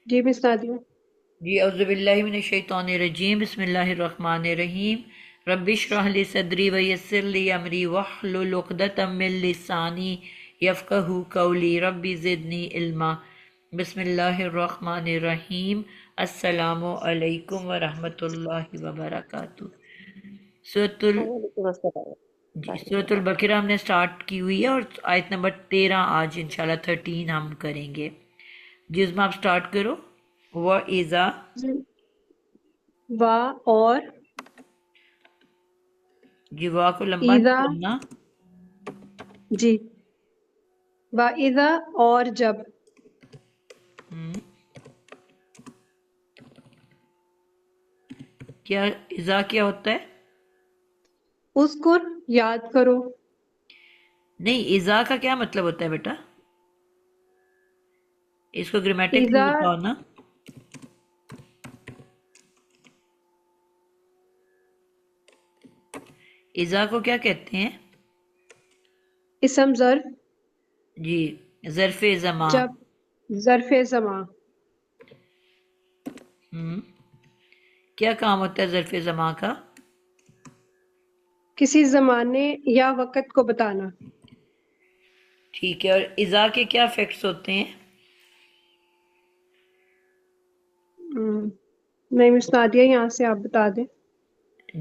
جی مس Nadia. جی اعوذ باللہ من الشیطان الرجیم، بسم اللہ الرحمن الرحیم۔ رب اشرح لی صدری ویسر لی امری واحلل عقدۃ من لسانی یفقہوا قولی، رب زدنی علما۔ بسم اللہ الرحمن الرحیم۔ السلام علیکم ورحمۃ اللہ وبرکاتہ۔ سورۃ وعلیکم السلام جی ورحمۃ سورۃ اللہ۔ البقرہ ہم نے سٹارٹ کی ہوئی ہے اور آیت نمبر 13 آج انشاءاللہ 13 ہم کریں گے۔ جی عظمیٰ آپ سٹارٹ کرو۔ وَإِذَا، جی وا اور جی واہ کو لمبا نہیں ایذا، کرنا۔ جی وا ایذا اور جب، ہم، کیا اذا کیا ہوتا ہے؟ اذکر یاد کرو، نہیں، اذا کا کیا مطلب ہوتا ہے بیٹا؟ اس کو گرامیٹکلی ایذا بتاؤ نا۔ اذا کو کیا کہتے ہیں؟ اسم ظرف، جی ظرف زمان۔ جب ظرف زمان، ہم، کیا کام ہوتا ہے ظرف زمان کا؟ کسی زمانے یا وقت کو بتانا۔ ٹھیک ہے، اور اذا کے کیا فیکٹس ہوتے ہیں؟ نہیں مس نادیہ، یہاں سے آپ بتا دیں۔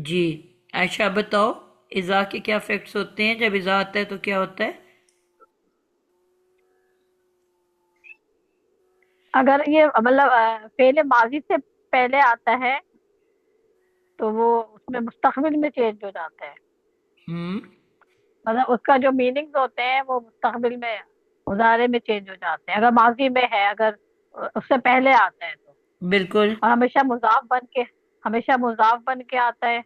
جی عائشہ بتاؤ، اذا کے کیا فیکٹس ہوتے ہیں؟ جب اذا آتا ہے تو کیا ہوتا ہے؟ اگر یہ مطلب فعل ماضی سے پہلے آتا ہے تو وہ اس میں مستقبل میں چینج ہو جاتا ہے، ہم، مطلب اس کا جو میننگز ہوتے ہیں وہ مستقبل میں مضارع میں چینج ہو جاتے ہیں اگر ماضی میں ہے، اگر اس سے پہلے آتا ہے تو، بالکل اور ہمیشہ مضاف بن کے آتا ہے۔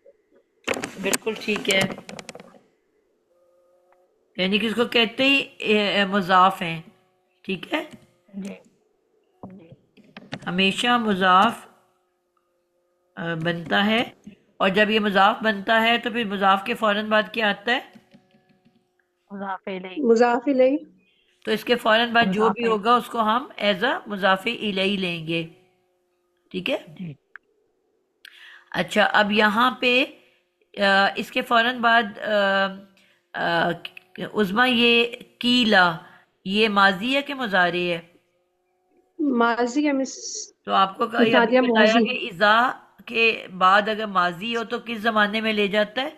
بالکل ٹھیک ہے، یعنی کہ اس کو کہتے ہی مضاف ہیں، ٹھیک ہے، جی جی ہمیشہ مضاف بنتا ہے، اور جب یہ مضاف بنتا ہے تو پھر مضاف کے فوراً بعد کیا آتا ہے؟ مضاف الیہ، مضاف الیہ، تو اس کے فوراً بعد جو مضاف بھی ہوگا اس کو ہم ایز اے مضاف الیہ لیں گے، ٹھیک ہے۔ جی اچھا اب یہاں پہ اس کے فوراً بعد عظمیٰ یہ کیلا، یہ ماضی ہے کہ مضارع ہے؟ ماضی ہے مس تو آپ کو مس ابھی نادیہ، بتایا ماضی کہ اذا کے بعد اگر ماضی ہو تو کس زمانے میں لے جاتا ہے؟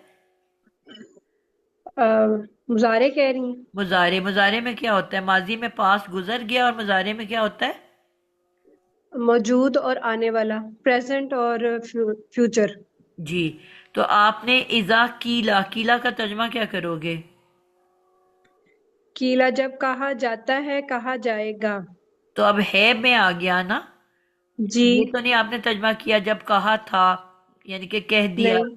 مضارع کہہ رہی ہیں؟ مضارع۔ مضارع میں کیا ہوتا ہے؟ ماضی میں پاس گزر گیا، اور مضارع میں کیا ہوتا ہے؟ موجود اور آنے والا، پریزنٹ اور فیوچر۔ جی تو آپ نے اذا کیلا، کیلا کا ترجمہ کیا کرو گے؟ کیلا جب کہا جاتا ہے، کہا جائے گا۔ تو اب ہے میں آ گیا نا، جی یہ تو نہیں آپ نے ترجمہ کیا جب کہا تھا، یعنی کہ کہہ دیا، نہیں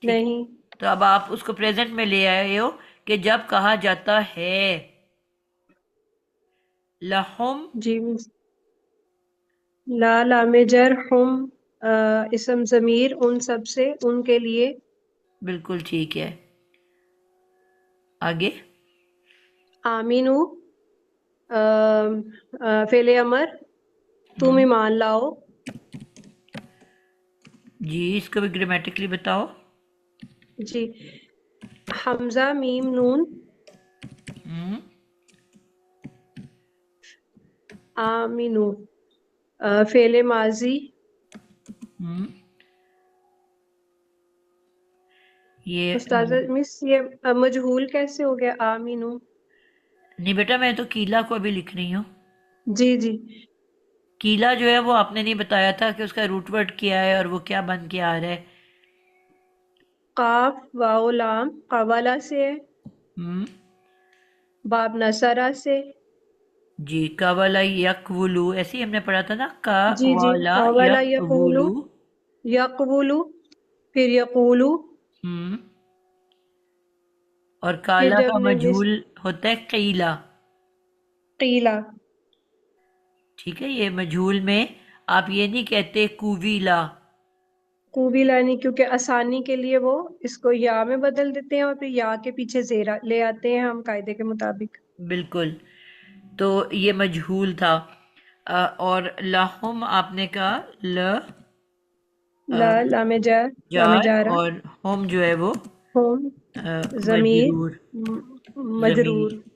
ٹھیک ہے، نہیں تو اب آپ اس کو پریزنٹ میں لے آئے ہو کہ جب کہا جاتا ہے لہم۔ جی مس، لا لام جر ہم، اسم ضمیر ان سب سے، ان کے لیے۔ بالکل ٹھیک ہے، آگے۔ آمینو، فعل امر، تم ہم، ایمان لاؤ۔ جی اس کو بھی گرامیٹکلی بتاؤ۔ جی حمزہ میم نون، ہم، آمینو، فعل ماضی، ہم، یہ استاذہ مس یہ مجہول کیسے ہو گیا آمینو؟ نہیں بیٹا، میں تو کیلا کو ابھی لکھ رہی ہوں۔ جی جی کیلا جو ہے وہ آپ نے نہیں بتایا تھا کہ اس کا روٹ ورڈ کیا ہے اور وہ کیا بن کے آ رہا ہے۔ قاف واو لام قوالا سے ہے، ہم، باب نصرہ سے۔ جی قوالا یقولو، ایسے ہی ہم نے پڑھا تھا نا، جی جی قوالا قوالا یقولو، یقولو۔ یقولو، پھر یقولو، ہم، اور پھر کالا جب کا نے مس مجہول ہوتا ہے قیلا، قیلا، ٹھیک ہے، یہ مجہول میں آپ یہ نہیں کہتے کوویلا۔ کوبی لانی، کیونکہ آسانی کے لیے وہ اس کو یا میں بدل دیتے ہیں اور پھر یا کے پیچھے زیرہ لے آتے ہیں ہم قاعدے کے مطابق۔ بالکل، تو یہ مجہول تھا۔ اور لہم آپ نے کہا لا لام جر، لام جار، جارہ، اور ہم جو ہے وہ ہم ضمیر مجرور، مجرور. ضمیر.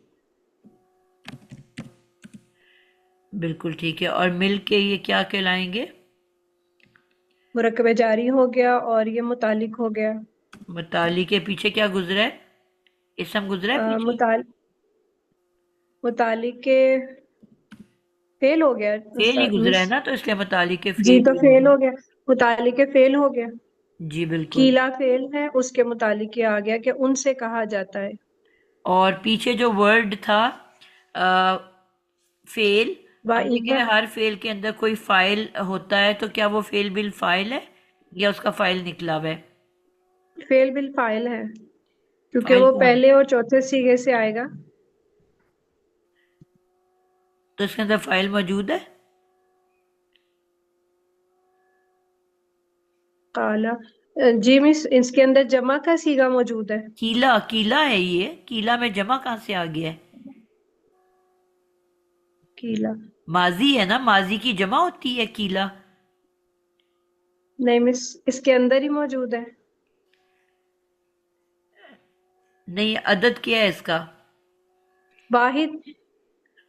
بالکل ٹھیک ہے. اور مل کے یہ کیا کہلائیں گے؟ مرکب جاری ہو گیا اور یہ متعلق ہو گیا. متعلق کے پیچھے کیا گزرا ہے؟ اسم گزرا ہے پیچھے؟ متعلق کے فیل ہو گیا فعل ہی گزرا ہے مس. نا، تو اس لیے متعلق کے جی فعل تو جو فیل ہوگا. ہو گیا، متعلق کے فیل ہو گیا. جی بالکل. کیلا فیل ہے، اس کے متعلق یہ آ گیا کہ ان سے کہا جاتا ہے. اور پیچھے جو ورڈ تھا فعل، ہم نے وَإِذَا، کہا ہر فعل کے اندر کوئی فاعل ہوتا ہے، تو کیا وہ فعل بالفاعل ہے یا اس کا فاعل نکلا ہوا ہے؟ فیل بالفاعل ہے کیونکہ فاعل وہ کون؟ پہلے اور چوتھے صیغے سے آئے گا. تو اس کے اندر فاعل موجود ہے؟ قالا، جی مس اس کے اندر جمع کا صیغہ موجود ہے. کیلا، کیلا ہے یہ، کیلا میں جمع کہاں سے آ گیا ہے؟ کیلا ماضی ہے نا، ماضی کی جمع ہوتی ہے کیلا. نہیں مس، اس کے اندر ہی موجود ہے. نہیں، عدد کیا ہے اس کا؟ واحد،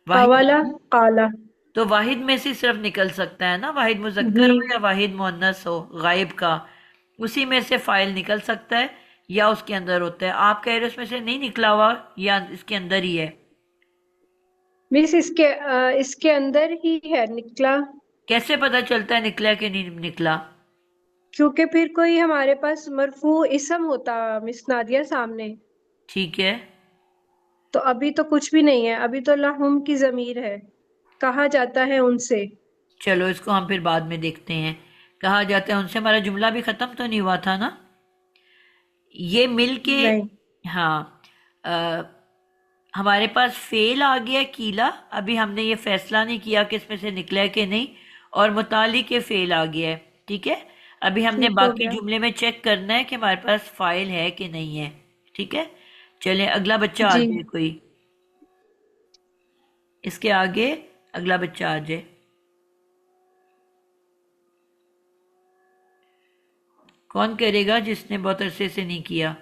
واحد قوالا ہے نا؟ قالا. تو واحد میں سے صرف نکل سکتا ہے نا، واحد مذکر جی ہو یا واحد مؤنث ہو غائب کا، اسی میں سے فاعل نکل سکتا ہے یا اس کے اندر ہوتا ہے. آپ کہہ رہے اس میں سے نہیں نکلا ہوا یا اس کے اندر ہی ہے؟ مس اس کے اندر ہی ہے نکلا. کیسے پتہ چلتا ہے نکلا کہ نہیں نکلا؟ کیونکہ پھر کوئی ہمارے پاس مرفوع اسم ہوتا مس نادیہ سامنے. ٹھیک ہے. تو ابھی تو کچھ بھی نہیں ہے، ابھی تو لہم کی ضمیر ہے، کہا جاتا ہے ان سے. چلو اس کو ہم پھر بعد میں دیکھتے ہیں. کہا جاتا ہے ان سے، ہمارا جملہ بھی ختم تو نہیں ہوا تھا نا؟ یہ مل کے، نہیں ہاں، ہمارے پاس فعل آ گیا کیلا. ابھی ہم نے یہ فیصلہ نہیں کیا کہ اس میں سے نکلا ہے کہ نہیں، اور متعلق کے فعل آ گیا ہے. ٹھیک ہے، ابھی ہم نے ٹھیک ہو باقی گیا. جملے میں چیک کرنا ہے کہ ہمارے پاس فاعل ہے کہ نہیں ہے. ٹھیک ہے، چلیں اگلا بچہ آ جی جائے کوئی، اس کے آگے اگلا بچہ آ جائے. کون کرے گا جس نے بہت عرصے سے نہیں کیا؟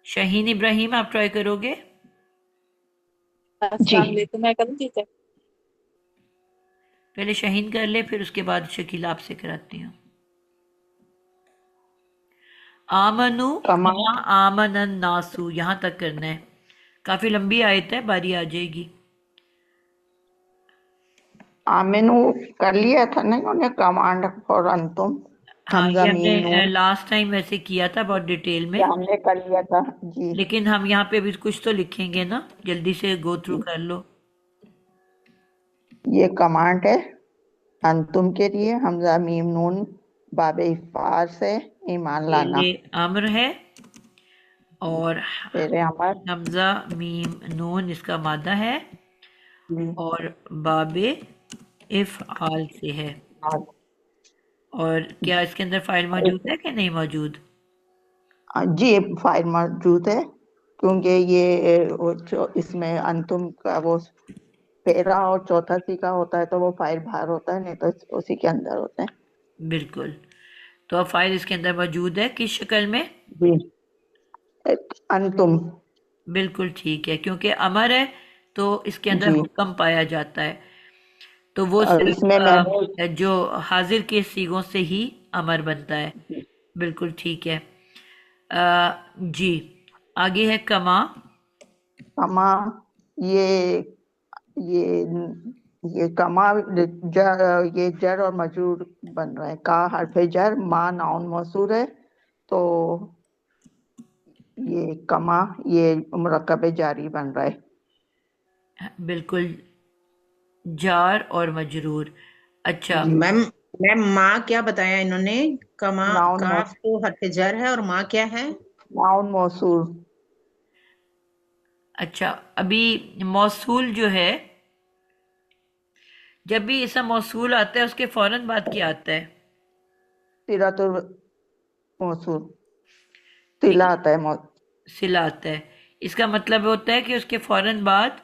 شاہین ابراہیم، آپ ٹرائی کرو گے؟ السلام علیکم، میں کروں ٹھیک ہے؟ پہلے شاہین کر لے، پھر اس کے بعد شکیل آپ سے کراتی ہوں. آمنو کما کما آمن الناسو، یہاں تک کرنا ہے. کافی لمبی آیت ہے، باری آ جائے گی. آمنو کر لیا تھا نا انہوں نے کمانڈ فور انتم، ہاں حمزہ یہ ہم میم نے نون، لاسٹ ٹائم ویسے کیا تھا بہت ڈیٹیل میں، یہ ہم نے کر لیا تھا جی. لیکن ہم یہاں پہ بھی کچھ تو لکھیں گے نا، جلدی سے گو تھرو جی کر لو. یہ کمانڈ ہے انتم کے لیے، حمزہ میم نون باب افعال سے ایمان لانا. پہلے امر ہے اور پھر عمر حمزہ میم نون اس کا مادہ ہے، جی اور باب افعال سے ہے. اور کیا اس کے اندر فائل موجود ہے کہ نہیں موجود؟ جی فائل موجود ہے، کیونکہ یہ اس میں انتم کا وہ پہلا اور چوتھا سیکھا ہوتا ہے تو وہ فائل باہر ہوتا ہے، نہیں تو اسی کے اندر ہوتے ہیں. بالکل. تو اب فائل اس کے اندر موجود ہے کس شکل میں؟ جی انتم. بالکل ٹھیک ہے، کیونکہ امر ہے تو اس کے اندر جی حکم پایا جاتا ہے، تو وہ اور اس صرف میں نے جو حاضر کے صیغوں سے ہی امر بنتا ہے. بالکل ٹھیک ہے. جی آگے ہے کما. کما، یہ یہ یہ کما یہ جر اور مجرور بن رہا ہے. کا حرف جر، ما ناؤن موصول ہے، تو یہ کما یہ مرکب جاری بن رہا ہے. بالکل، جار اور مجرور. اچھا، جی میم ماں کیا بتایا انہوں نے؟ کما، ناؤن کاف تو حرف جر ہے اور ماں کیا ہے؟ ناؤن موصول. اچھا ابھی موصول جو ہے، جب بھی اسم موصول آتا ہے اس کے فوراً بعد کیا آتا ہے؟ صلۃ الموصول، صلہ آتا ہے. صلہ آتا ہے. اس کا مطلب ہوتا ہے کہ اس کے فوراً بعد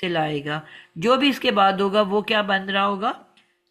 صلہ آئے گا. جو بھی اس کے بعد ہوگا وہ کیا بن رہا ہوگا؟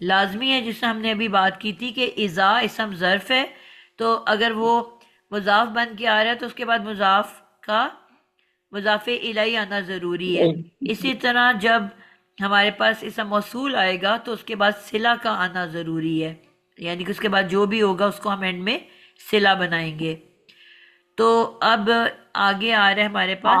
لازمی ہے، جس سے ہم نے ابھی بات کی تھی کہ اذا اسم ظرف ہے تو اگر وہ مضاف بن کے آ رہا ہے تو اس کے بعد مضاف کا مضاف الیہ آنا ضروری ہے. اسی طرح جب ہمارے پاس اسم موصول آئے گا تو اس کے بعد صلہ کا آنا ضروری ہے، یعنی کہ اس کے بعد جو بھی ہوگا اس کو ہم اینڈ میں صلہ بنائیں گے. تو اب آگے آ رہا ہے ہمارے پاس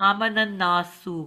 آمن الناسو.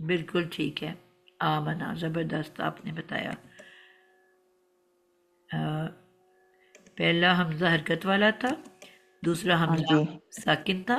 بالکل ٹھیک ہے. آمنا زبردست آپ نے بتایا. پہلا حمزہ حرکت والا تھا، دوسرا حمزہ جی ساکن تھا،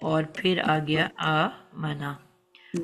اور پھر آ گیا آ منا.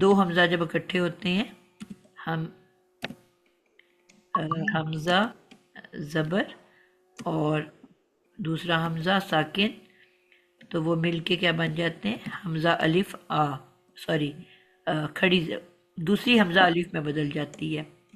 دو حمزہ جب اکٹھے ہوتے ہیں ہم حمزہ زبر اور دوسرا حمزہ ساکن، تو وہ مل کے کیا بن جاتے ہیں؟ حمزہ الف آ سوری کھڑی دوسری حمزہ الف میں بدل جاتی ہے،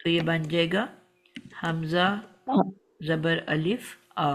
تو یہ بن جائے گا حمزہ زبر الف آ،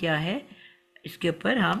کیا ہے، اس کے اوپر ہم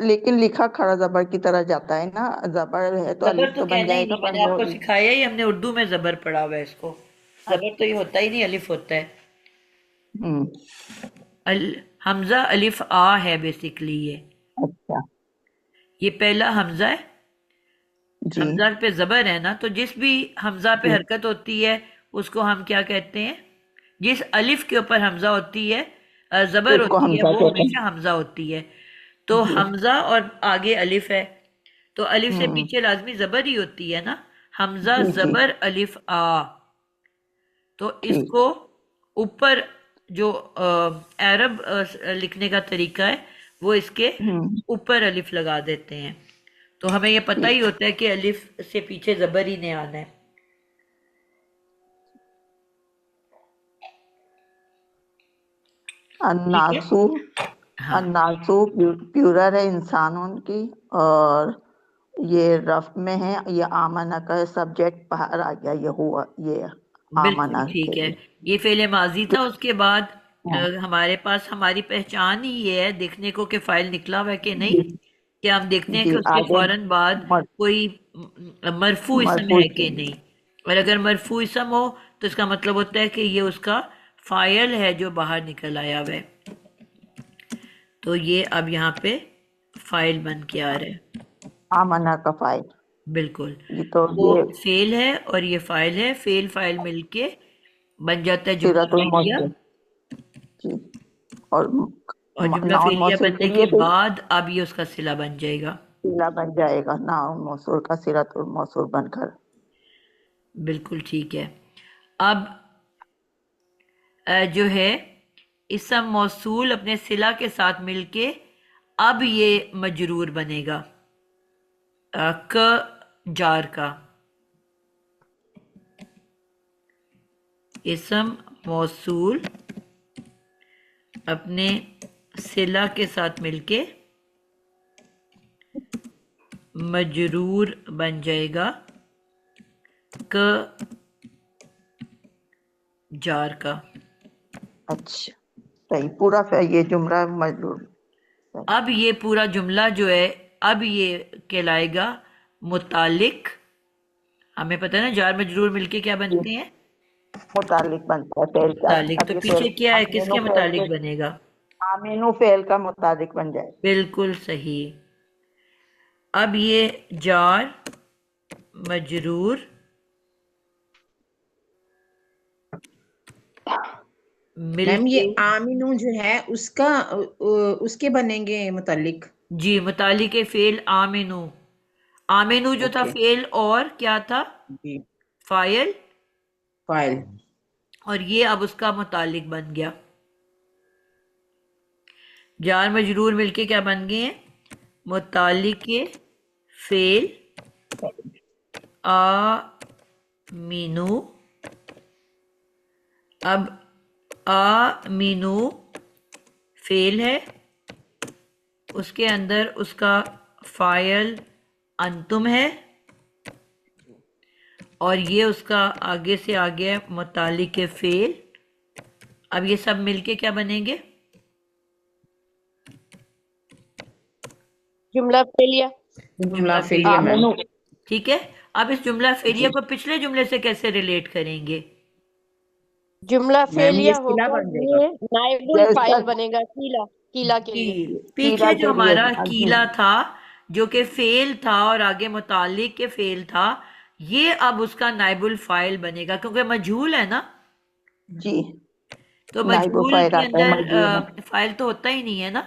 لیکن لکھا کھڑا زبر کی طرح جاتا ہے نا، زبر ہے تو زبر الف تو تو بن کہنا ہی جائے گا نہیں، میں پر نے آپ وہ کو سکھایا ہی، ہم نے اردو میں زبر پڑھا ہوا ہے اس کو. زبر تو یہ ہوتا ہی نہیں، الف ہوتا ہے. ہم، حمزہ الف آ ہے بیسیکلی. اچھا یہ پہلا حمزہ ہے، جی حمزہ پہ زبر ہے نا، تو جس بھی حمزہ پہ جی حرکت ہوتی ہے اس کو ہم کیا کہتے ہیں؟ جس الف کے اوپر حمزہ ہوتی ہے زبر اس کو ہوتی ہے حمزہ وہ کہتے ہمیشہ حمزہ ہوتی ہے. تو ہیں جی حمزہ اور آگے الف ہے تو الف سے ہم، پیچھے لازمی زبر ہی ہوتی ہے نا. حمزہ جی جی زبر الف آ، تو اس ٹھیک کو اوپر جو عرب لکھنے کا طریقہ ہے وہ اس کے ہم، اوپر الف لگا دیتے ہیں. تو ہمیں یہ پتہ ہی ٹھیک ہوتا ہے کہ الف سے پیچھے زبر ہی نہیں آنا ہے. ٹھیک ہے. الناسو ہاں الناسو پیورل ہے انسانوں کی، اور یہ رفع میں ہے، یہ آمنہ کا سبجیکٹ باہر آ گیا، یہ ہوا یہ بالکل آمنہ کے ٹھیک ہے. لیے. یہ فعل ماضی تھا. اس کے بعد ہمارے پاس ہماری پہچان ہی یہ ہے دیکھنے کو کہ فائل نکلا ہوا ہے کہ جی نہیں، کہ ہم دیکھتے ہیں جی کہ اس کے آگے فوراً بعد کوئی مرفوع اسم مرفوع ہے کہ نہیں. اور اگر مرفوع اسم ہو تو اس کا مطلب ہوتا ہے کہ یہ اس کا فاعل ہے جو باہر نکل آیا ہوا ہے. تو یہ اب یہاں پہ فائل بن کے آ رہا ہے. آمنہ کا فائل. بالکل، یہ تو وہ یہ فعل ہے اور یہ فائل ہے. فعل فائل مل کے بن جاتا ہے جملہ سیرت فعلیہ، الموصول جی، اور اور جملہ ناؤن فعلیہ موصول کے بننے کے لیے بھی بعد اب یہ اس کا صلہ بن جائے گا. صلہ بن جائے گا، ناؤن موصول کا سیرت الموصول بن کر. بالکل ٹھیک ہے. اب جو ہے اسم موصول اپنے صلہ کے ساتھ مل کے اب یہ مجرور بنے گا ک جار کا. اسم موصول اپنے صلہ کے ساتھ مل کے مجرور بن جائے گا ک جار کا. اچھا صحیح، پورا یہ جملہ مجرور. اب یہ پورا جملہ جو ہے اب یہ کہلائے گا متعلق. ہمیں پتہ ہے نا جار مجرور مل کے کیا بنتے ہیں؟ متعلق بنتا ہے فعل کا. متعلق. اب تو یہ فعل پیچھے کیا ہے، کس آمین و کے فعل متعلق کے بنے گا؟ آمین و فعل کا متعلق بن جائے. بالکل صحیح. اب یہ جار مجرور مل میم کے، یہ آمینو جو ہے اس کا اس کے بنیں گے متعلق. جی متعلق فعل آمنو. آمنو جو تھا اوکے فعل اور کیا تھا جی فاعل، فائل. اور یہ اب اس کا متعلق بن گیا. جار مجرور مل کے کیا بن گئے ہیں؟ متعلق فعل آمینو. اب آمینو فعل ہے، اس کے اندر اس کا فاعل انتم ہے، اور یہ اس کا آگے سے آگے متعلق فعل. اب یہ سب مل کے کیا بنیں گے؟ جملہ فعلیہ. جملہ فعلیہ میم. آمنو ٹھیک ہے. اب اس جملہ فعلیہ جی کو پچھلے جملے سے کیسے ریلیٹ کریں گے؟ جملہ میم فعلیہ یہ ہو صلہ کر بن جائے گا. یہ نائب جیسا الفاعل بنے گا قیلا، قیلا کے جی، لیے. پیچھے سیدھا جو کے لیے ہمارا جی قیلا تھا جو کہ فعل تھا اور آگے متعلق کے فعل تھا، یہ اب اس کا نائب الفاعل بنے گا کیونکہ مجہول ہے نا. جی تو نائب مجہول فاعل کے آتا ہے اندر مجبور میں. فاعل تو ہوتا ہی نہیں ہے نا.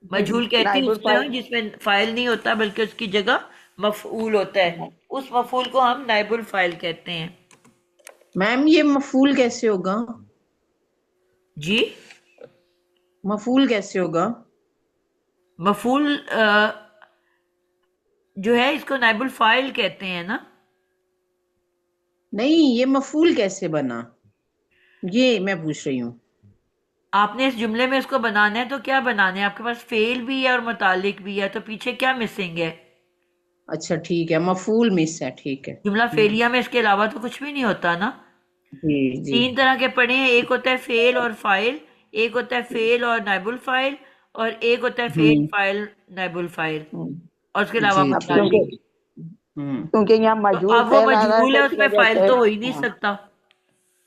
جی مجہول کہتے ہیں نائب اس میں الفاعل. ہوں جس میں فاعل نہیں ہوتا بلکہ اس کی جگہ مفعول ہوتا ہے. اس مفعول کو ہم نائب الفاعل کہتے ہیں. میم یہ مفعول کیسے ہوگا؟ جی مفعول کیسے ہوگا؟ مفعول جو ہے اس کو نائب الفاعل کہتے ہیں نا. نہیں یہ مفعول کیسے بنا، یہ میں پوچھ رہی ہوں. آپ نے اس جملے میں اس کو بنانا ہے تو کیا بنانا ہے؟ آپ کے پاس فعل بھی ہے اور متعلق بھی ہے، تو پیچھے کیا مسنگ ہے؟ اچھا ٹھیک ہے، مفعول مس ہے، ٹھیک ہے. جملہ فعلیہ میں اس کے علاوہ تو کچھ بھی نہیں ہوتا نا. جی جی 3 طرح کے پڑھے ہیں، ایک ہوتا ہے فعل اور فاعل، ایک ہوتا ہے فعل اور نائب الفاعل، اور ایک ہوتا ہے فعل ہوں فاعل نائب الفاعل، ہوں. اور اس کے علاوہ جی اب ٹھیک ہے. متعلق. ہوں کیونکہ یہاں تو مجہول اب وہ فعل آ رہا ہے مجہول تو ہے، اس اس میں وجہ فاعل سے تو ہو ہی نہیں ہاں سکتا.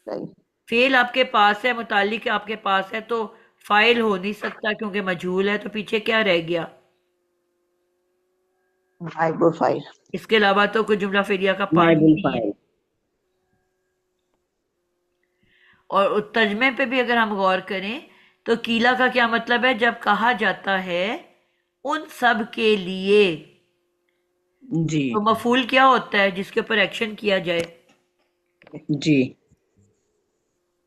صحیح. فعل آپ کے پاس ہے، متعلق آپ کے پاس ہے، تو فاعل ہو نہیں سکتا کیونکہ مجہول ہے. تو پیچھے کیا رہ گیا؟ نائب فاعل. اس کے علاوہ تو کوئی جملہ فعلیہ کا نائب پانی نہیں ہے. الفاعل. اور ترجمے پہ بھی اگر ہم غور کریں تو قیلا کا کیا مطلب ہے؟ جب کہا جاتا ہے ان سب کے لیے، جی تو مفعول کیا ہوتا ہے جس کے اوپر ایکشن کیا جائے؟ جی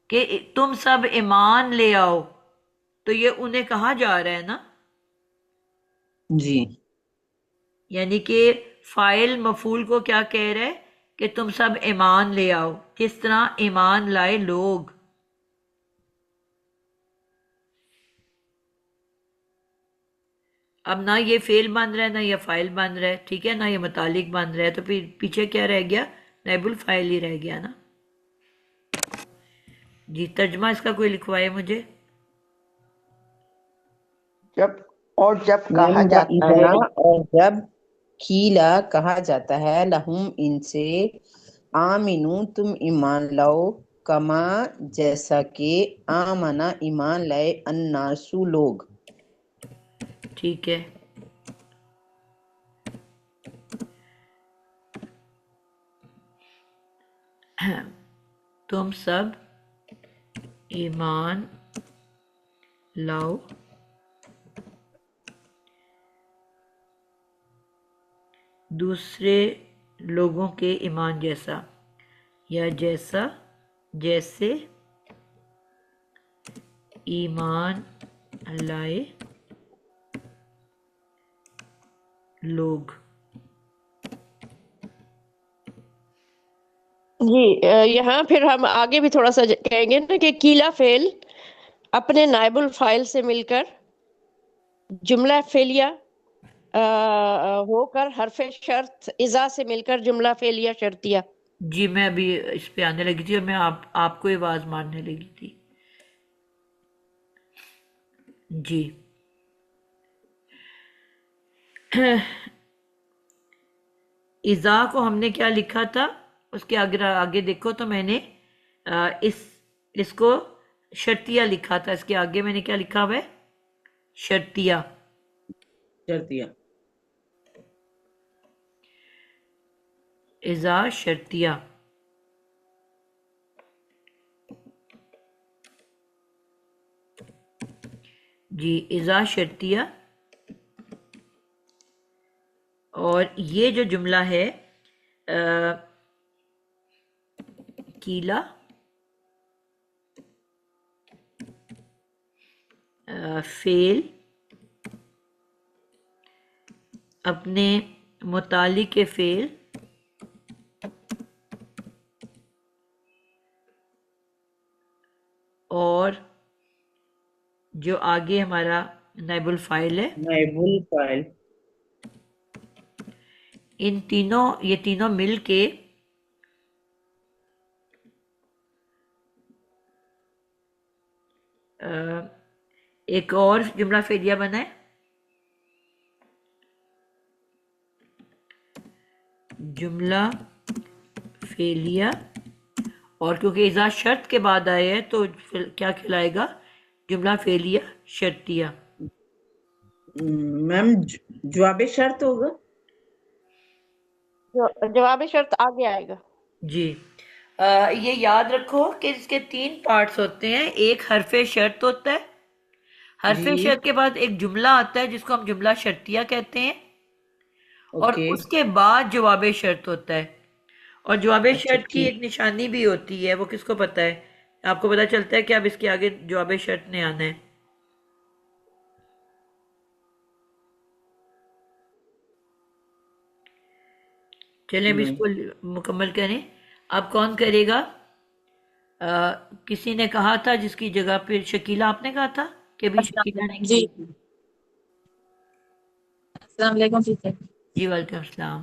کہ تم سب ایمان لے آؤ، تو یہ انہیں کہا جا رہا ہے نا. جی یعنی کہ فاعل مفعول کو کیا کہہ رہے کہ تم سب ایمان لے آؤ. کس طرح ایمان لائے لوگ. اب نہ یہ فعل بن رہا ہے، نہ یہ فاعل بن رہا ہے، ٹھیک ہے، نہ یہ متعلق بن رہا ہے. تو پھر پیچھے کیا رہ گیا؟ نائب الفاعل ہی رہ گیا نا. جی ترجمہ اس کا کوئی لکھوائے مجھے. جب اور جب میم کہا جاتا ہے وَإِذَا، اور جب قیلا کہا جاتا ہے لہم ان سے، آمینو تم ایمان لاؤ، کما جیسا کہ آمنا ایمان لائے الناسو لوگ. ٹھیک ہے. تم سب ایمان لاؤ دوسرے لوگوں کے ایمان جیسا، یا جیسا جیسے ایمان لائے لوگ. جی یہاں پھر ہم آگے بھی تھوڑا سا کہیں گے نا کہ قیلا فعل اپنے نائب الفاعل سے مل کر جملہ فعلیہ ہو کر حرف شرط اذا سے مل کر جملہ فعلیہ شرطیہ. جی میں ابھی اس پہ آنے لگی تھی اور میں آپ کو آواز مارنے لگی تھی. جی اذا کو ہم نے کیا لکھا تھا؟ اس کے آگے دیکھو تو میں نے اس کو شرطیہ لکھا تھا. اس کے آگے میں نے کیا لکھا ہوا ہے؟ شرطیہ. شرطیہ. اذا شرطیہ. جی اذا شرطیہ، اور یہ جو جملہ ہے کیلا فعل اپنے متعلق کے فعل اور جو آگے ہمارا نائب الفاعل ہے، نائب الفاعل، ان تینوں، یہ تینوں مل کے ایک اور جملہ فعلیہ بنائے. جملہ فعلیہ، اور کیونکہ اذا شرط کے بعد آئے ہے تو کیا کہلائے گا؟ جملہ فعلیہ شرطیہ. میم جواب شرط ہوگا. جواب شرط آگے آئے گا. جی یہ یاد رکھو کہ اس کے 3 پارٹس ہوتے ہیں. ایک حرف شرط ہوتا ہے، حرف جی شرط کے بعد ایک جملہ آتا ہے جس کو ہم جملہ شرطیہ کہتے ہیں، اور اوکے. اس کے بعد جواب شرط ہوتا ہے. اور جواب اچھا شرط کی ٹھیک. ایک نشانی بھی ہوتی ہے، وہ کس کو پتہ ہے؟ آپ کو پتہ چلتا ہے کہ اب اس کے آگے جواب شرط نے آنا ہے. چلیں اب اس نہیں. کو مکمل کریں. اب کون کرے گا؟ کسی نے کہا تھا جس کی جگہ پہ شکیلہ، آپ نے کہا تھا کہ ابھی شکیلہ نے جی کی. السلام علیکم ٹیچر. جی وعلیکم السلام.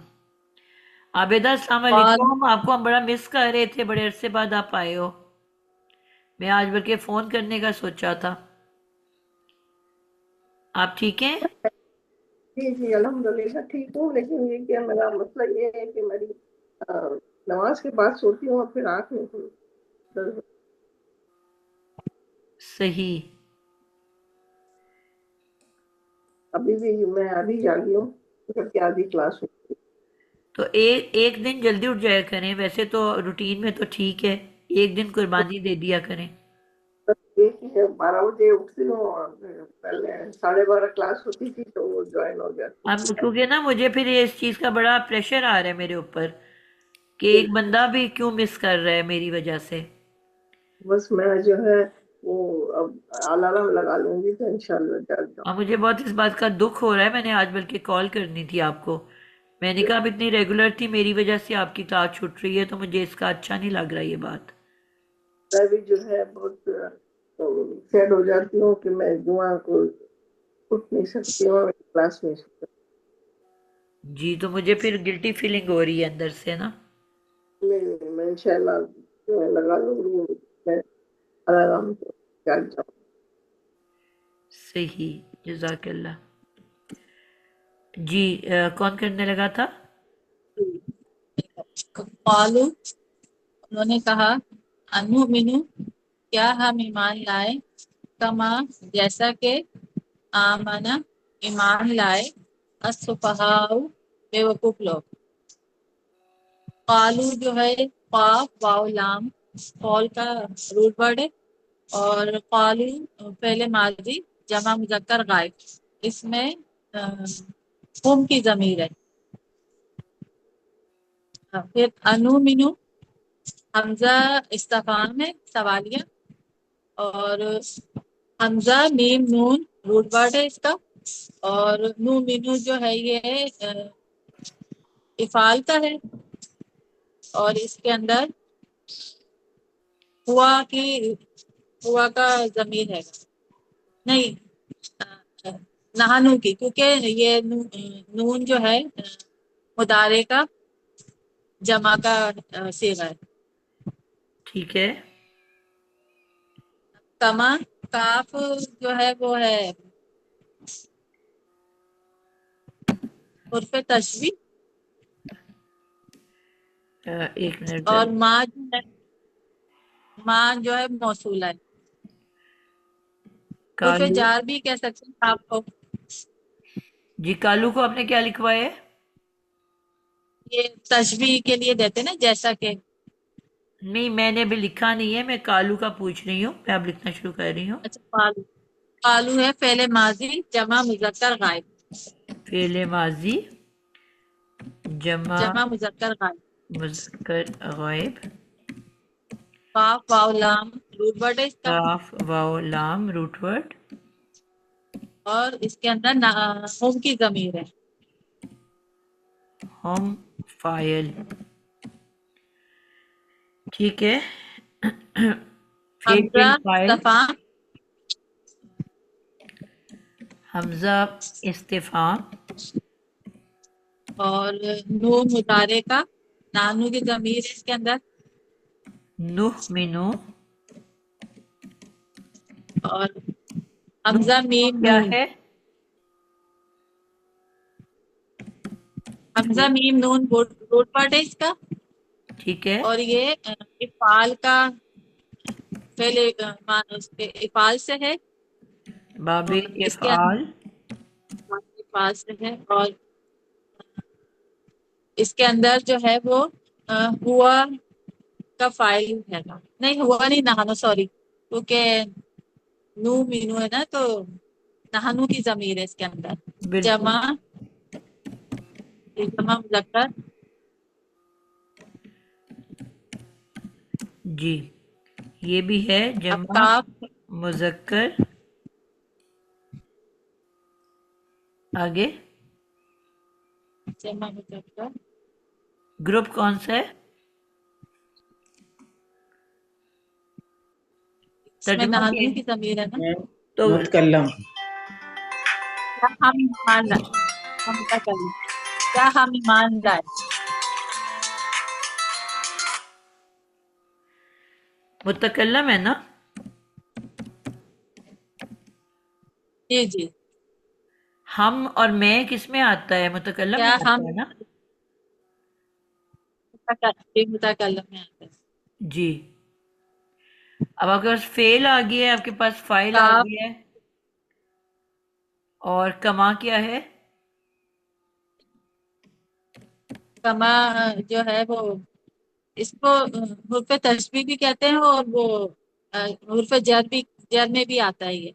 عابدہ السلام قال علیکم. آپ کو ہم بڑا مس کر رہے تھے، بڑے عرصے بعد آپ آئے ہو. میں آج بلکہ فون کرنے کا سوچا تھا. آپ ٹھیک ہیں؟ جی جی الحمدللہ ٹھیک ہوں، لیکن یہ کہ میرا مسئلہ یہ ہے کہ میری نماز کے بعد سوتی ہوں اور پھر آنکھ میں درد. صحیح. ابھی بھی میں ابھی جاگی ہوں جب کہ آدھی کلاس ہوتی تو ایک دن جلدی اٹھ جایا کریں. ویسے تو روٹین میں تو ٹھیک ہے، ایک دن قربانی دے دیا کریں. ہے. ایک ہی ہے، 12 بجے اٹھتی ہوں اور پہلے 12:30 کلاس ہوتی تھی تو وہ جوائن ہو جاتی اب کیونکہ نا مجھے پھر یہ اس چیز کا بڑا پریشر آ رہا ہے میرے اوپر کہ ایک بندہ بھی کیوں مس کر رہا ہے میری وجہ سے. بس میں جو ہے وہ اب الارم لگا لوں گی تو انشاءاللہ جاگ جاؤں. اور مجھے بہت اس بات کا دکھ ہو رہا ہے. میں نے آج بلکہ کال کرنی تھی آپ کو. میں نے کہا اب اتنی ریگولر تھی، میری وجہ سے آپ کی کلاس چھوٹ رہی ہے تو مجھے اس کا اچھا نہیں لگ رہا یہ بات. میں بھی جو ہے بہت سیڈ ہو جاتی ہوں کہ میں جمعہ کو اٹھ نہیں سکتی ہوں کلاس میں. جی تو مجھے پھر گلٹی فیلنگ ہو رہی ہے اندر سے نا. میں انشاءاللہ جو ہے لگا لوں گی، میں الارم کو جاگ جاؤں. صحیح، جزاک اللہ. جی کون کرنے لگا تھا؟ قالو، انہوں نے کہا، انؤمن، کیا ہم ایمان لائے، کما، جیسا کہ، آمنا، ایمان لائے، السفہاء، بے وقوف لوگ. قالو جو ہے قاف واو لام قول کا روٹ ورڈ ہے، اور قالو پہلے ماضی جمع مذکر غائب، اس میں ہم کی ضمیر ہے. پھر انؤمن، حمزہ استفہام ہے سوالیہ، اور حمزہ میم نون روٹ ورڈ ہے اس کا، اور نو مینو جو ہے یہ افعال کا ہے، اور اس کے اندر ہوا کا ضمیر ہے، نہیں نہانو کی، کیونکہ یہ نون جو ہے مضارع کا جمع کا صیغہ ہے. ٹھیک ہے. کما، کاف جو ہے وہ ہے حرف تشبیہ، ایک منٹ. اور ماں جو ہے موصول ہے. حرف کالو، جار بھی کہہ سکتے ہیں آپ کو. جی کالو کو آپ نے کیا لکھوایا ہے؟ یہ تشبیہ کے لیے دیتے نا، جیسا کہ. نہیں میں نے ابھی لکھا نہیں ہے، میں کالو کا پوچھ رہی ہوں. میں اب لکھنا شروع کر رہی ہوں. اچھا قالو، قالو ہے فعل ماضی جمع مذکر غائب. فعل ماضی جمع جمع مذکر غائب. مذکر غائب. قاف واو لام روٹ ورڈ ہے اس کا. کاف واو لام روٹ ورڈ. اور اس کے اندر ہم کی ضمیر ہے. ہم فاعل. ٹھیک ہے. فعل حمزہ فاعل. استفہام حمزہ استفہام. اور نون مضارع کا نانو کی ضمیر ہے اس کے اندر. نؤمنو. اور حمزہ میم کیا نون. ہے؟ حمزہ میم نون روٹ ورڈ ہے اس کا. ٹھیک ہے. اور یہ افعال کا فعل افعال سے ہے. باب اور اس کے افعال. افعال سے ہے. اور اس کے اندر جو ہے وہ ہوا کا فائل ہے. نہیں ہوا نہیں نہانو سوری کیونکہ نو مینو ہے نا تو نہانو کی ضمیر ہے اس کے اندر. بالکل. جمع مذکر. جی یہ بھی ہے اب جمع کاف مذکر. آگے جمع مذکر. گروپ کون سا ہے؟ اس میں ترجمہ نہانو کیا کی ضمیر ہے نا. تو متکلم. کیا ہم ایمان لائے. ہم متکلم. کیا ہم ایمان لائے. متکلم ہے نا. جی جی. ہم اور میں کس میں آتا ہے؟ متکلم میں کیا آتا ہم ہے نا. متکلم میں آتا ہے. جی اب آپ کے پاس فعل آ گیا ہے، آپ کے پاس فاعل آ کاف گیا ہے، اور کما کیا ہے؟ کما جو ہے وہ اس کو حرف تشبیہ بھی کہتے ہیں اور وہ حرف جر میں بھی آتا ہے یہ.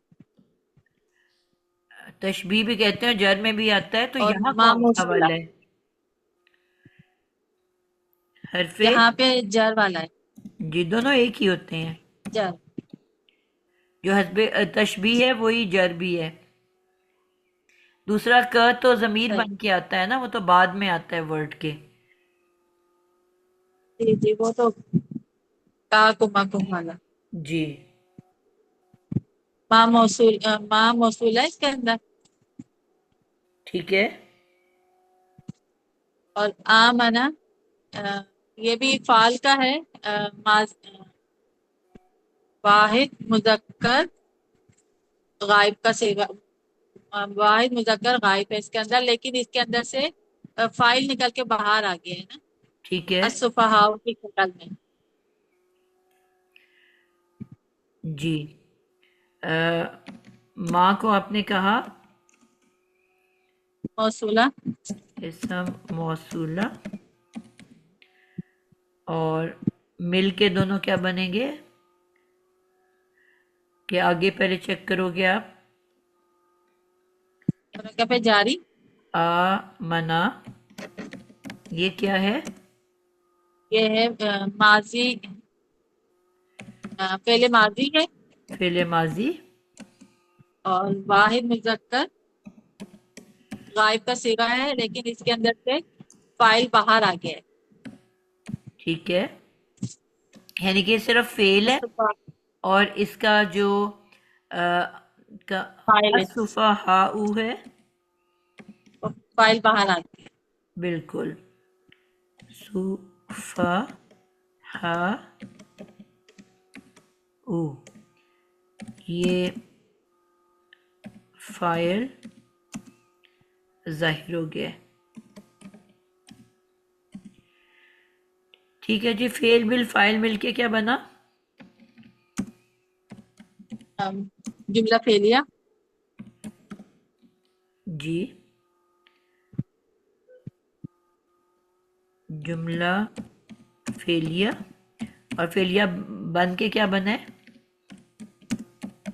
تشبیہ بھی کہتے ہیں، جر میں بھی آتا ہے. تو اور یہاں ما کون سا موصولہ والا ہے؟ حرف. یہاں پہ جر والا ہے. جی دونوں ایک ہی ہوتے ہیں. جر جو حسب تشبیہ ہے وہی جر بھی ہے. دوسرا ک تو ضمیر صحیح. بن کے آتا ہے نا، وہ تو بعد میں آتا ہے ورڈ کے. جی جی وہ تو کا کما کم والا. جی ماں موصول ہے اس کے اندر. ٹھیک ہے. اور آمنا یہ بھی فعال کا ہے. واحد مذکر غائب کا صیغہ. واحد مذکر غائب ہے اس کے اندر، لیکن اس کے اندر سے فائل نکل کے باہر آ گیا ہے نا ٹھیک ہے. الصفہاء کی شکل میں. جی ماں کو آپ نے کہا موصولہ. اسم موصولہ، اور مل کے دونوں کیا بنیں گے؟ کہ آگے پہلے چیک کرو گے آپ. مرکب پہ جاری. منا یہ کیا ہے؟ یہ ہے ماضی فعل ماضی ہے. فعل ماضی. اور واحد مذکر غائب کا صیغہ ہے، لیکن اس کے اندر سے فائل باہر آ گیا ہے. ٹھیک ہے، یعنی کہ صرف فعل ہے اور اس کا جو فائل ہے الصفہاء ہے فائل باہر آ گیا. بالکل. صفہاء یہ فائل ظاہر ہو گیا. ٹھیک ہے جی. فعل بالفاعل مل کے کیا بنا؟ جملہ فعلیہ. جی جملہ فعلیہ. اور فعلیہ بن کے کیا بنا ہے؟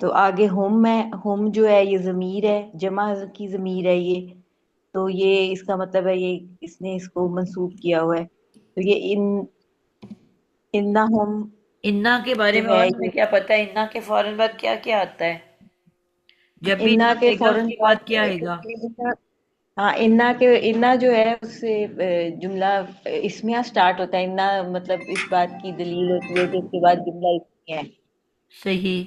تو آگے ہم جو ہے یہ ضمیر ہے، جمع کی ضمیر ہے یہ، تو یہ اس کا مطلب ہے یہ اس نے اس کو منسوب کیا ہوا ہے، تو یہ انا ہم انا کے بارے جو میں ہے اور یہ تمہیں کیا پتا ہے؟ انا کے فوراً بعد کیا کیا آتا ہے؟ جب بھی انا انا کے آئے گا اس فوراً کے بعد بعد کیا آئے گا؟ ہاں انا جو ہے اس سے جملہ اسمیہ سٹارٹ ہوتا ہے، انا مطلب اس بات کی دلیل ہوتی ہے کہ اس کے بعد جملہ اسمیہ ہے، صحیح،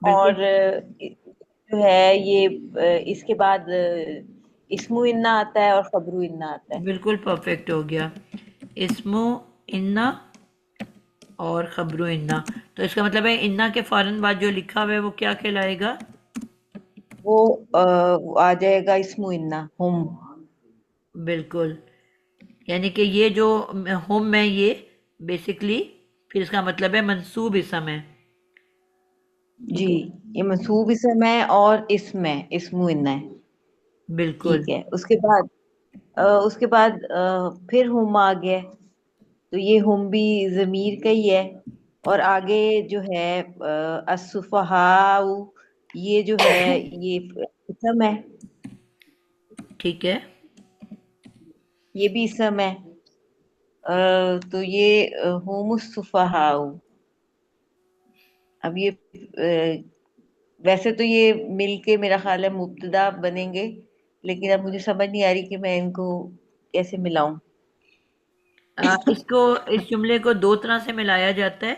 اور بالکل جو ہے یہ اس کے بعد اسمو انا آتا ہے اور خبرو انا آتا ہے۔ بالکل پرفیکٹ ہو گیا، اسمو انا اور خبرو انا، تو اس کا مطلب ہے انا کے فوراً بعد جو لکھا ہوا ہے وہ کیا کہلائے گا؟ وہ آ جائے گا اسمو انا ہم۔ بالکل، یعنی کہ یہ جو ہم ہے یہ بیسیکلی پھر اس کا مطلب ہے منصوب اسم ہے، ٹھیک جی ہے؟ یہ منصوب اسم ہے اور اسم ہے، اسمو انا ہے، بالکل ٹھیک ہے۔ اس کے بعد پھر ہم آ گیا، تو یہ ہم بھی ضمیر کا ہی ہے، اور آگے جو ہے السفہاء، یہ جو ہے یہ اسم ہے، ٹھیک ہے، یہ بھی اسم ہے، تو یہ ہم السفہاء، اب یہ ویسے تو یہ مل کے میرا خیال ہے مبتدا بنیں گے، لیکن اب مجھے سمجھ نہیں آ رہی کہ میں ان کو کیسے ملاؤں۔ اس جملے کو دو طرح سے ملایا جاتا ہے،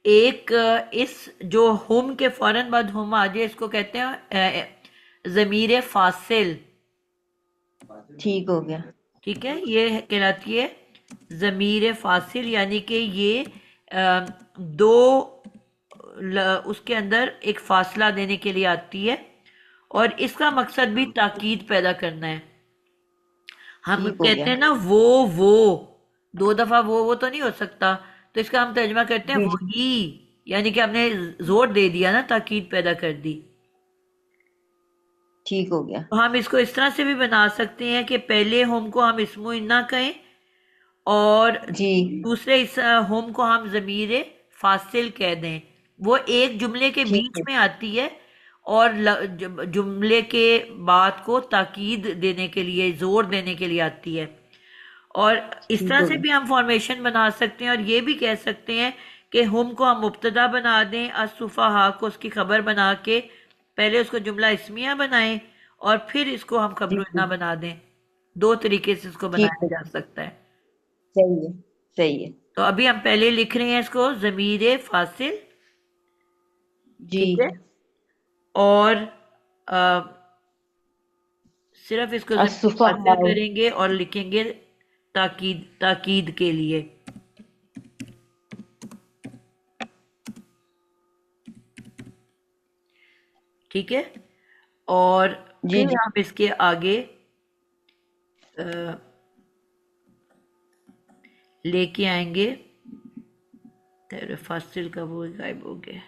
ایک اس جو ہم کے فوراً بعد ہم آ جائے اس کو کہتے ہیں ضمیر فاصل، ٹھیک ہو گیا، ٹھیک ہے، یہ کہلاتی ہے ضمیر فاصل، یعنی کہ یہ دو اس کے اندر ایک فاصلہ دینے کے لیے آتی ہے، اور اس کا مقصد بھی تاکید پیدا کرنا ہے۔ ہم ٹھیک ہو گیا، کہتے ہیں نا وہ دو دفعہ وہ تو نہیں ہو سکتا، تو اس کا ہم ترجمہ کرتے ہیں جی جی وہی، یعنی کہ ہم نے زور دے دیا نا، تاکید پیدا کر دی۔ ٹھیک ہو گیا، تو ہم اس کو اس طرح سے بھی بنا سکتے ہیں کہ پہلے ہم کو ہم اسم انا کہیں، اور جی دوسرے ہم کو ہم ضمیر فاصل کہہ دیں، وہ ایک جملے کے ٹھیک بیچ ہے، میں آتی ہے، اور جملے کے بات کو تاکید دینے کے لیے، زور دینے کے لیے آتی ہے۔ اور اس ٹھیک طرح ہو سے گیا، بھی ہم فارمیشن بنا سکتے ہیں، اور یہ بھی کہہ سکتے ہیں کہ ہم کو ہم مبتدا بنا دیں، الصفحاء کو اس کی خبر بنا کے پہلے اس کو جملہ اسمیہ بنائیں، اور پھر اس کو ہم خبر ٹھیک ہے، انا بنا دیں۔ دو طریقے سے اس کو ٹھیک بنایا ہو جا گیا، سکتا ہے۔ صحیح ہے، صحیح ہے، تو ابھی ہم پہلے لکھ رہے ہیں اس کو ضمیر فاصل، جی ٹھیک ہے، اور صرف اس کو ضمیر فاصل الصفحاء، کریں گے اور لکھیں گے تاکید کے لیے، ٹھیک ہے، اور جی پھر جی ہم اس کے آگے لے کے آئیں گے، تیرے فاصل کا وہ غائب ہو گیا،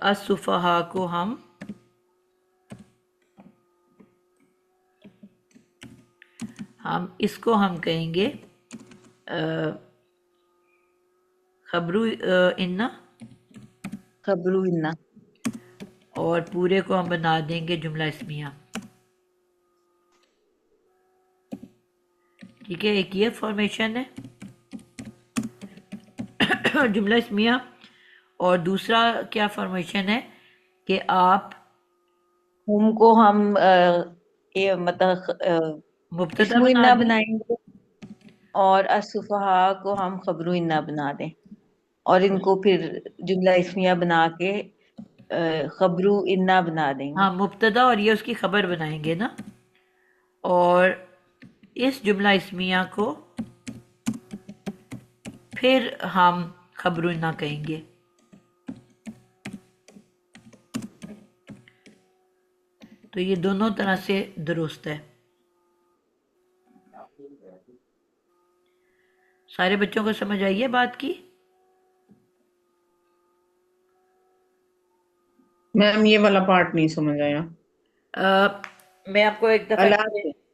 الصفحاء کو ہم اس کو ہم کہیں گے خبرو انا، خبرو انا، اور پورے کو ہم بنا دیں گے جملہ اسمیہ، ٹھیک ہے۔ ایک یہ فارمیشن ہے جملہ اسمیہ، اور دوسرا کیا فارمیشن ہے کہ آپ ہم کو ہم یہ مطلب مبتدا اسمو بنا انا دیں، بنائیں گے، اور الصفحاء کو ہم خبرو انا بنا دیں، اور ان کو پھر جملہ اسمیہ بنا کے خبرو انا بنا دیں گے، ہاں مبتدا اور یہ اس کی خبر بنائیں گے نا، اور اس جملہ اسمیہ کو پھر ہم خبر انا کہیں گے، تو یہ دونوں طرح سے درست ہے۔ سارے بچوں کو سمجھ آئیے بات کی؟ میم یہ والا پارٹ نہیں سمجھ آیا، میں آپ کو ایک دفعہ اللہ سے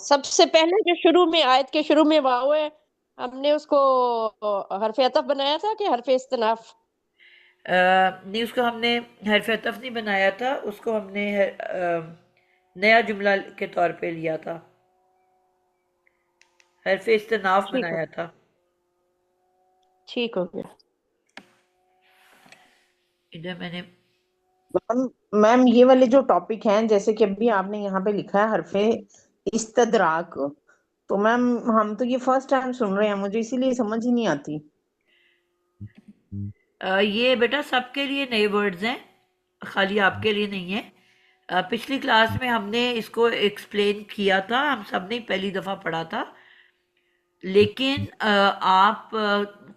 سب سے پہلے جو شروع میں آیت کے شروع میں واو ہے، ہم نے اس کو حرف عطف بنایا تھا کہ حرف استناف؟ نہیں، اس کو ہم نے حرف عطف نہیں بنایا تھا، اس کو ہم نے نیا جملہ کے طور پہ لیا تھا، حرف استناف ٹھیک بنایا تھا۔ ٹھیک ہو گیا۔ ادھر میں نے میم یہ والے جو ٹاپک ہیں، جیسے کہ ابھی آپ نے یہاں پہ لکھا ہے حرف استدراک، تو میم ہم تو یہ فرسٹ ٹائم سن رہے ہیں، مجھے اسی لیے سمجھ ہی نہیں آتی۔ یہ بیٹا سب کے لیے نئے ورڈز ہیں، خالی آپ کے لیے نہیں ہے۔ پچھلی کلاس میں ہم نے اس کو ایکسپلین کیا تھا، ہم سب نے پہلی دفعہ پڑھا تھا، لیکن آپ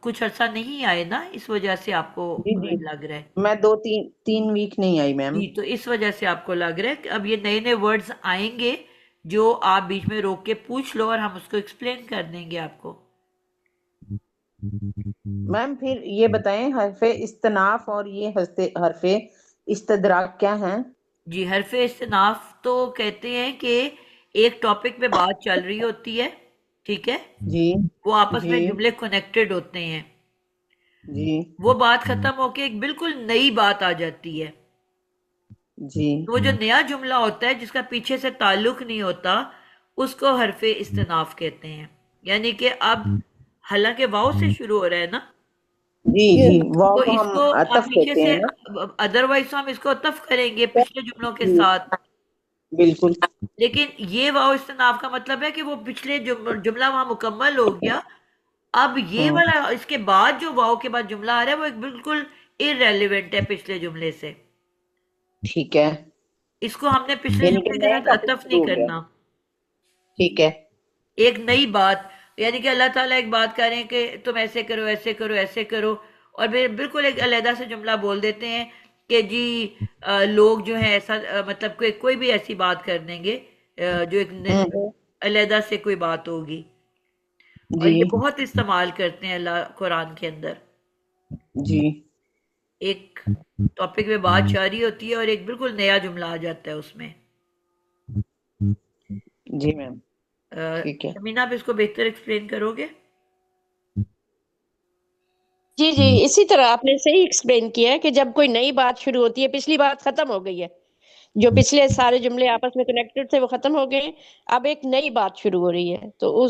کچھ عرصہ نہیں آئے نا، اس وجہ سے آپ کو جی جی، لگ رہا ہے۔ میں تین ویک نہیں آئی میم۔ جی، تو اس وجہ سے آپ کو لگ رہا ہے کہ اب یہ نئے نئے ورڈز آئیں گے جو آپ بیچ میں روک کے پوچھ لو اور ہم اس کو ایکسپلین کر دیں گے آپ کو۔ میم پھر یہ بتائیں حرف استناف اور یہ حرف استدراک کیا ہیں؟ جی، حرف استناف تو کہتے ہیں کہ ایک ٹاپک پہ بات چل رہی ہوتی ہے، ٹھیک ہے، جی وہ آپس میں جی جملے کنیکٹڈ ہوتے ہیں، جی وہ بات ختم ہو کے ایک بالکل نئی بات آ جاتی ہے، جی تو وہ جو نیا جملہ ہوتا ہے جس کا پیچھے سے تعلق نہیں ہوتا اس کو حرف استناف کہتے ہیں، یعنی کہ اب حالانکہ واؤ سے شروع ہو رہا ہے نا، جی جی، واو تو کو اس ہم کو آپ عطف پیچھے کہتے سے ہیں نا۔ ادروائز ہم اس کو عطف کریں گے پچھلے جملوں کے جی ساتھ، بالکل۔ لیکن یہ واؤ استناف کا مطلب ہے کہ وہ پچھلے جملہ وہاں مکمل ہو گیا، اب یہ ہاں والا اس کے بعد جو واؤ کے بعد جملہ آ رہا ہے وہ ایک بالکل irrelevant ہے پچھلے جملے سے، ٹھیک ہے، اس کو ہم نے پچھلے یعنی کہ جملے کے نیا ساتھ ٹاپک عطف شروع نہیں ہو گیا۔ کرنا، ٹھیک ہے ایک نئی بات، یعنی کہ اللہ تعالیٰ ایک بات کر رہے ہیں کہ تم ایسے کرو ایسے کرو ایسے کرو، اور پھر بالکل ایک علیحدہ سے جملہ بول دیتے ہیں کہ جی لوگ جو ہیں ایسا مطلب کوئی بھی ایسی بات کر دیں گے جو ایک ہوں علیحدہ سے کوئی بات ہوگی، اور جی یہ بہت استعمال کرتے ہیں اللہ قرآن کے اندر، جی ایک ٹاپک میں بات جاری ہوتی ہے اور ایک بالکل نیا جملہ آ جاتا ہے اس میں۔ جی میم، ٹھیک ہے۔ امینہ، آپ اس کو بہتر ایکسپلین کرو گے؟ جی جی، اسی طرح آپ نے صحیح ایکسپلین کیا ہے کہ جب کوئی نئی بات شروع ہوتی ہے، پچھلی بات ختم ہو گئی ہے، جو پچھلے سارے جملے آپس میں کنیکٹڈ تھے وہ ختم ہو گئے، اب ایک نئی بات شروع ہو رہی ہے، تو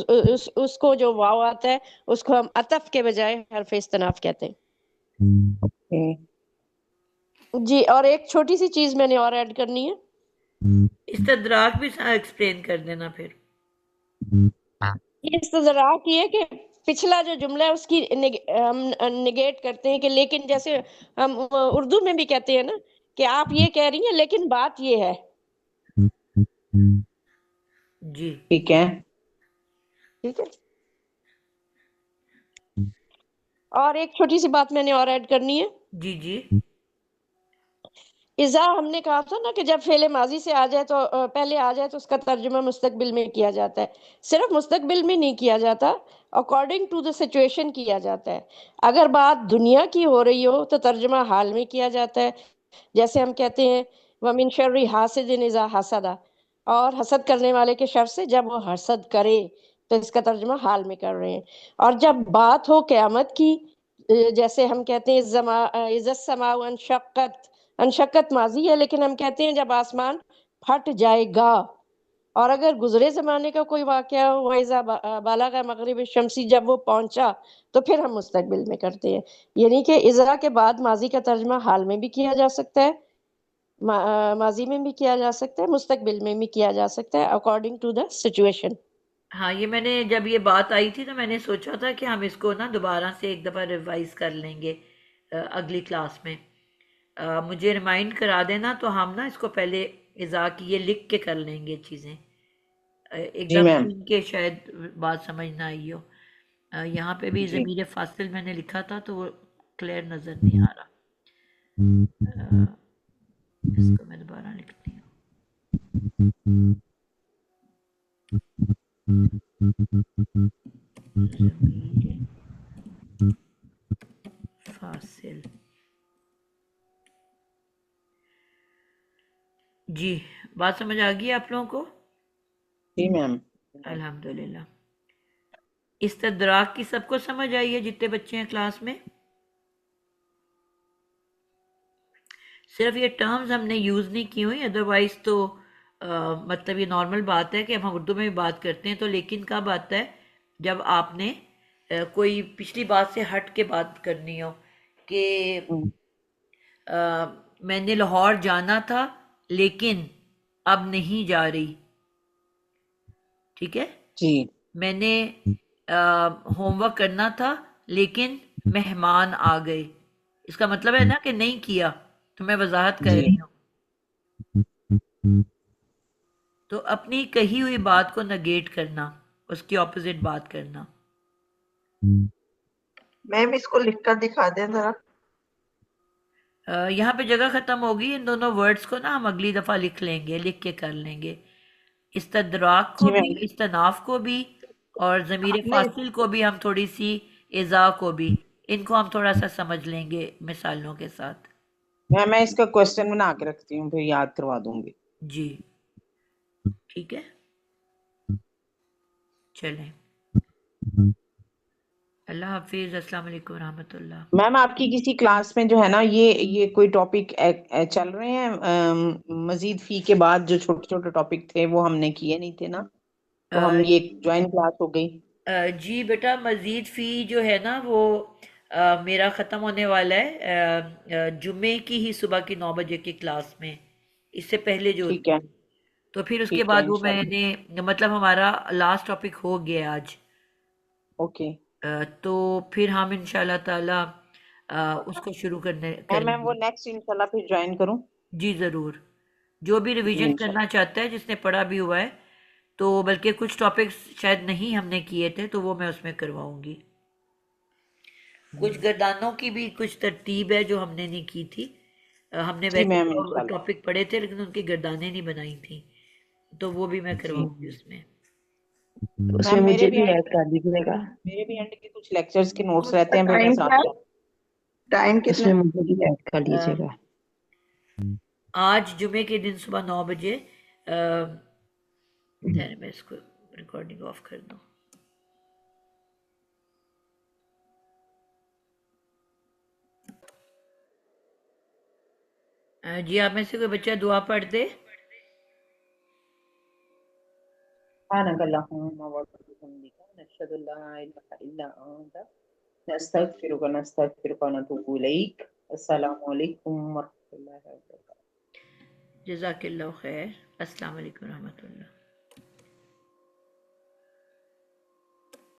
اس کو جو واو آتا ہے اس کو ہم عطف کے بجائے حرف استناف کہتے اوکے، ہیں۔ جی، اور ایک چھوٹی سی چیز میں نے اور ایڈ کرنی ہے۔ استدراک بھی ایکسپلین کر دینا پھر۔ یہ استدراک یہ ہے کہ پچھلا جو جملہ ہے اس کی ہم نگیٹ کرتے ہیں، کہ لیکن جیسے ہم اردو میں بھی کہتے ہیں نا کہ آپ یہ کہہ رہی ہیں لیکن بات یہ ہے۔ جی ٹھیک ہے، ٹھیک ہے، اور ایک چھوٹی سی بات میں نے اور ایڈ کرنی ہے۔ جی جی اذا ہم نے کہا تھا نا کہ جب فعل ماضی سے آ جائے تو پہلے آ جائے تو اس کا ترجمہ مستقبل میں کیا جاتا ہے، صرف مستقبل میں نہیں کیا جاتا، اکارڈنگ ٹو دا سچویشن کیا جاتا ہے۔ اگر بات دنیا کی ہو رہی ہو تو ترجمہ حال میں کیا جاتا ہے، جیسے ہم کہتے ہیں وَمِن شَرِّ حَاسِدٍ إِذَا حَسَدَ، اور حسد کرنے والے کے شر سے جب وہ حسد کرے، تو اس کا ترجمہ حال میں کر رہے ہیں۔ اور جب بات ہو قیامت کی، جیسے ہم کہتے ہیں اِذَا السَّمَاءُ انشقت، انشقت ماضی ہے لیکن ہم کہتے ہیں جب آسمان پھٹ جائے گا، اور اگر گزرے زمانے کا کوئی واقعہ ہو وَإِذَا بَلَغَ مغرب الشمسی، جب وہ پہنچا، تو پھر ہم مستقبل میں کرتے ہیں، یعنی کہ اذا کے بعد ماضی کا ترجمہ حال میں بھی کیا جا سکتا ہے، ماضی میں بھی کیا جا سکتا ہے، مستقبل میں بھی کیا جا سکتا ہے، اکارڈنگ ٹو دا سچویشن۔ ہاں، یہ میں نے جب یہ بات آئی تھی تو میں نے سوچا تھا کہ ہم اس کو نا دوبارہ سے ایک دفعہ ریوائز کر لیں گے اگلی کلاس میں، مجھے ریمائنڈ کرا دینا تو ہم نا اس کو پہلے اذا کی یہ لکھ کے کر لیں گے چیزیں، ایک جی دم میم، سن کے شاید بات سمجھ نہ آئی ہو، یہاں پہ بھی جی ضمیر فاصل میں نے لکھا تھا تو وہ کلیئر نظر نہیں آ رہا، اس کو میں دوبارہ لکھتی ہوں۔ ضمیر فاصل، جی بات سمجھ آ گئی آپ لوگوں کو؟ جی میم. الحمدللہ. استدراک کی سب کو سمجھ آئی ہے جتنے بچے ہیں کلاس میں؟ صرف یہ ٹرمز ہم نے یوز نہیں کی ہوئی، ادروائز تو مطلب یہ نارمل بات ہے کہ ہم اردو میں بھی بات کرتے ہیں، تو لیکن کب آتا ہے جب آپ نے کوئی پچھلی بات سے ہٹ کے بات کرنی ہو کہ میں نے لاہور جانا تھا لیکن اب نہیں جا رہی. ٹھیک ہے. جی. میں نے ہوم ورک کرنا تھا لیکن مہمان آ گئے. اس کا مطلب ہے نا کہ نہیں کیا، تو میں وضاحت کر رہی ہوں. تو اپنی کہی ہوئی بات کو نگیٹ کرنا، اس کی اپوزٹ بات کرنا. میم اس کو لکھ کر دکھا دیں ذرا. یہاں پہ جگہ ختم ہوگی، ان دونوں ورڈز کو نا ہم اگلی دفعہ لکھ لیں گے، لکھ کے کر لیں گے. استدراک کو جی بھی، میم. استناف کو بھی، اور ضمیر آپ نے فاصل کو بھی ہم تھوڑی سی، اذا کو بھی، ان کو ہم تھوڑا سا سمجھ لیں گے مثالوں کے ساتھ. میں اس کا کوشچن بنا کے رکھتی ہوں، پھر یاد کروا دوں گی. جی ٹھیک ہے. چلیں، اللہ حافظ. السلام علیکم ورحمۃ اللہ. میم آپ کی کسی کلاس میں جو ہے نا یہ کوئی ٹاپک چل رہے ہیں مزید فی کے بعد؟ جو چھوٹے چھوٹے ٹاپک تھے وہ ہم نے کیے نہیں تھے نا، تو ہم یہ جوائن کلاس ہو گئی. جی بیٹا، مزید فی جو ہے نا وہ میرا ختم ہونے والا ہے جمعے کی ہی صبح کی 9 بجے کی کلاس میں. اس سے پہلے جو ٹھیک تھی، ہے. تو پھر اس کے ٹھیک ہے بعد وہ میں انشاءاللہ. نے مطلب ہمارا لاسٹ ٹاپک ہو گیا آج. اوکے. تو پھر ہم انشاءاللہ تعالی اس کو شروع کریں میم وہ گے. نیکسٹ انشاءاللہ پھر جوائن کروں. جی ضرور. جو بھی جی ریویژن کرنا انشاءاللہ. چاہتا ہے، جس نے پڑھا بھی ہوا ہے، تو بلکہ کچھ ٹاپکس شاید نہیں ہم نے کیے تھے، تو وہ میں اس میں کرواؤں گی. کچھ گردانوں کی بھی کچھ ترتیب ہے جو ہم نے نہیں کی تھی. ہم نے جی ویسے میم تو انشاءاللہ. ٹاپک پڑھے تھے لیکن ان کی گردانیں نہیں بنائی تھیں، تو وہ بھی میں جی کرواؤں گی اس میں. اس میں میم مجھے بھی ایڈ کر دیجیے گا. میرے بھی اینڈ کے کچھ لیکچرز کے نوٹس اس کا رہتے ہیں، پھر میں ٹائم کیا ساتھ ہے؟ ٹائم اس کتنا؟ میں مجھے بھی ایڈ کر دیجیے گا. آج جمعے کے دن صبح 9 بجے. میں اس کو ریکارڈنگ آف کر دوں. جی آپ میں سے کوئی بچہ دعا پڑھ دے. سبحانك اللهم وبحمدك نشهد ان لا اله الا انت نستغفرك ونتوب اليك. السلام علیکم ورحمۃ اللہ وبرکاتہ. جزاک اللہ خیر. السلام علیکم ورحمۃ اللہ.